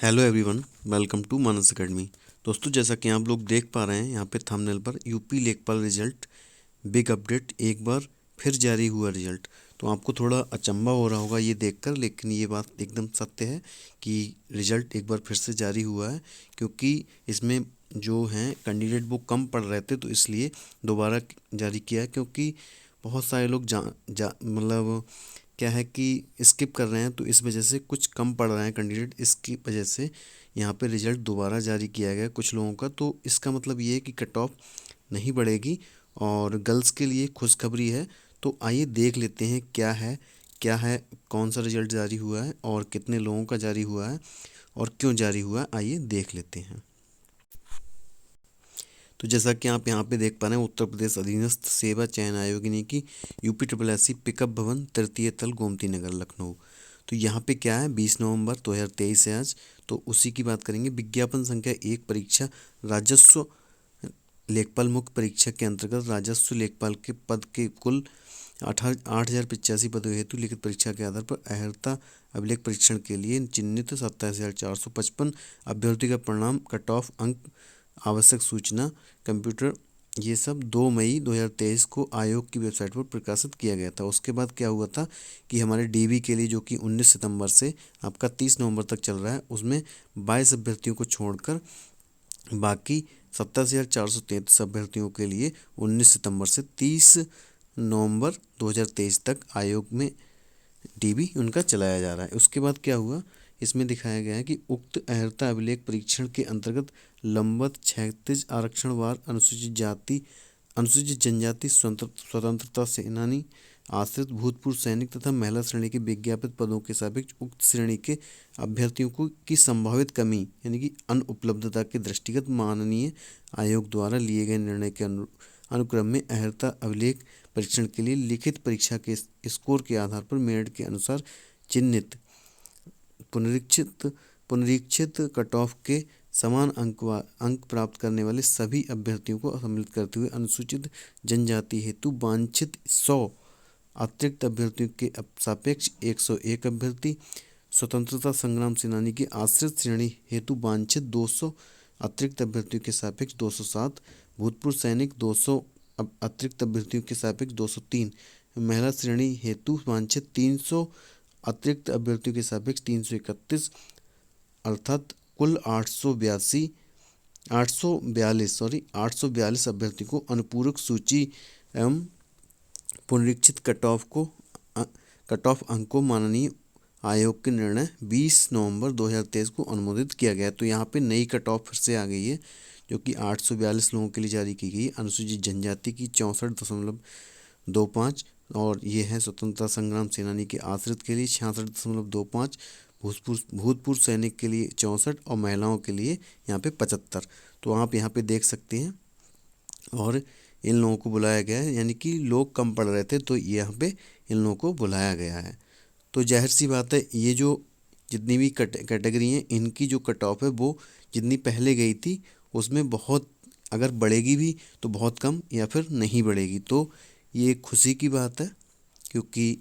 Hello everyone, welcome to Manas academy. दोस्तों, जैसा कि आप लोग देख पा रहे हैं यहाँ पे थंबनेल पर यूपी लेखपाल रिजल्ट बिग अपडेट एक बार फिर जारी हुआ रिजल्ट। तो आपको थोड़ा अचंभा हो रहा होगा ये देखकर, लेकिन ये बात एकदम सत्य है कि रिजल्ट एक बार फिर से जारी हुआ है। क्योंकि इसमें जो हैं कैंडिडेट वो कम पढ़ रहे थे, तो इसलिए दोबारा जारी किया है। क्योंकि बहुत सारे लोग मतलब क्या है कि स्किप कर रहे हैं, तो इस वजह से कुछ कम पढ़ रहे हैं कैंडिडेट, इसकी वजह से यहाँ पे रिजल्ट दोबारा जारी किया गया कुछ लोगों का। तो इसका मतलब ये है कि कट ऑफ नहीं बढ़ेगी और गर्ल्स के लिए खुशखबरी है। तो आइए देख लेते हैं क्या है, कौन सा रिजल्ट जारी हुआ है और कितने लोगों का जारी हुआ है और क्यों जारी हुआ है, आइए देख लेते हैं। तो जैसा कि आप यहाँ पे देख पा रहे हैं, उत्तर प्रदेश अधीनस्थ सेवा चयन आयोग यानी कि UP triple S C PICUP Bhawan तृतीय तल गोमती नगर लखनऊ। तो यहाँ पे क्या है, 20 नवंबर 2023 है आज। तो उसी की बात करेंगे। विज्ञापन संख्या 1 परीक्षा राजस्व लेखपाल मुख्य परीक्षा के अंतर्गत राजस्व लेखपाल के पद के कुल 8,085 पदों हेतु लिखित परीक्षा के आधार पर अहर्ता अभिलेख परीक्षण के लिए चिन्हित 27,455 अभ्यर्थी का परिणाम, कट ऑफ अंक, आवश्यक सूचना, कंप्यूटर, ये सब 2 मई 2023 को आयोग की वेबसाइट पर प्रकाशित किया गया था। उसके बाद क्या हुआ था कि हमारे डीबी के लिए, जो कि 19 सितंबर से आपका 30 नवंबर तक चल रहा है, उसमें 22 अभ्यर्थियों को छोड़कर बाकी 27,433 अभ्यर्थियों के लिए 19 सितंबर से 30 नवंबर 2023 तक आयोग में डीबी उनका चलाया जा रहा है। उसके बाद क्या हुआ, इसमें दिखाया गया है कि उक्त अहर्ता अभिलेख परीक्षण के अंतर्गत लंबत क्षैतिज आरक्षणवार अनुसूचित जनजाति स्वतंत्रता सेनानी, आश्रित भूतपूर्व सैनिक तथा महिला श्रेणी के विज्ञापित पदों के सापेक्ष उक्त श्रेणी के अभ्यर्थियों को की संभावित कमी यानी कि अनुपलब्धता के दृष्टिगत माननीय आयोग द्वारा लिए गए निर्णय के अनुक्रम में अहर्ता अभिलेख परीक्षण के लिए लिखित परीक्षा के स्कोर के आधार पर मेरिट के अनुसार चिन्हित पुनरीक्षित कट ऑफ के समान अंक प्राप्त करने वाले सभी अभ्यर्थियों को सम्मिलित करते हुए अनुसूचित जनजाति हेतु वांछित 100 अतिरिक्त अभ्यर्थियों के सापेक्ष 101 अभ्यर्थी, स्वतंत्रता संग्राम सेनानी की आश्रित श्रेणी हेतु वांछित 200 अतिरिक्त अभ्यर्थियों के सापेक्ष 207, भूतपूर्व सैनिक 200 अतिरिक्त अभ्यर्थियों के सापेक्ष 203, महिला श्रेणी हेतु वांछित 300 अतिरिक्त अभ्यर्थियों के सापेक्ष 331, अर्थात कुल 842 अभ्यर्थियों को अनुपूरक सूची एवं पुनरीक्षित कट ऑफ अंक को माननीय आयोग के निर्णय 20 नवंबर 2023 को अनुमोदित किया गया। तो यहाँ पे नई कट ऑफ फिर से आ गई है, जो कि 842 लोगों के लिए जारी की गई। अनुसूचित जनजाति की 64.25 और ये है स्वतंत्रता संग्राम सेनानी के आश्रित के लिए 66.25, भूतपूर्व सैनिक के लिए 64 और महिलाओं के लिए यहाँ पे 75। तो आप यहाँ पे देख सकते हैं। और इन लोगों को बुलाया गया है, यानी कि लोग कम पढ़ रहे थे तो यहाँ पे इन लोगों को बुलाया गया है। तो जाहिर सी बात है, ये जो जितनी भी कैटेगरी हैं, इनकी जो कट ऑफ है वो जितनी पहले गई थी उसमें बहुत, अगर बढ़ेगी भी तो बहुत कम या फिर नहीं बढ़ेगी। तो ये खुशी की बात है, क्योंकि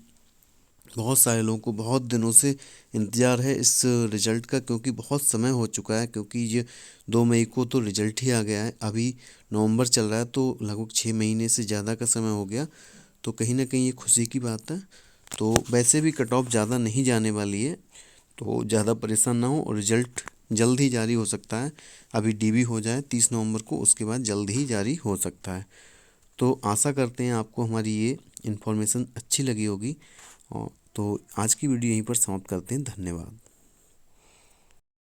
बहुत सारे लोगों को बहुत दिनों से इंतज़ार है इस रिज़ल्ट का, क्योंकि बहुत समय हो चुका है। क्योंकि ये 2 मई को तो रिज़ल्ट ही आ गया है, अभी नवंबर चल रहा है, तो लगभग 6 महीने से ज़्यादा का समय हो गया। तो कहीं ना कहीं ये खुशी की बात है। तो वैसे भी कट ऑफ ज़्यादा नहीं जाने वाली है, तो ज़्यादा परेशान ना हो, और रिज़ल्ट जल्द ही जारी हो सकता है। अभी डीबी हो जाए 30 नवंबर को, उसके बाद जल्द ही जारी हो सकता है। तो आशा करते हैं आपको हमारी ये इन्फॉर्मेशन अच्छी लगी होगी। और तो आज की वीडियो यहीं पर समाप्त करते हैं। धन्यवाद।